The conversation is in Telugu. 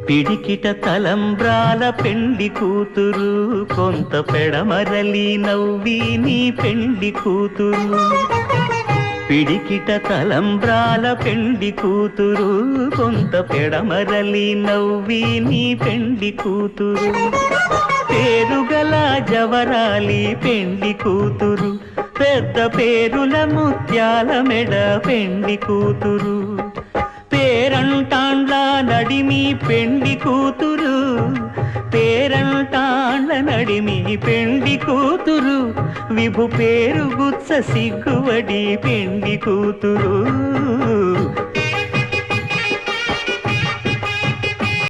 పిడికిట తలంబ్రాల పెండి కూతురు, కొంత పెడమరలి నవ్వి నీ పెండి కూతురు. పిడికిట తలంబ్రాల పెండి కూతురు, కొంత పెడమరలి నవ్వి నీ పెండి కూతురు. పేరుగల జవరాలి పెండి కూతురు, పెద్ద పేరుల ముత్యాల మెడ పెండి కూతురు. పేరంటాండ్ల నడిమి పెండి కూతురు, పేరంటాండ్ల నడిమి పెండి కూతురు. విభు పేరు గుత్స సిగ్గువడి పెండి కూతురు.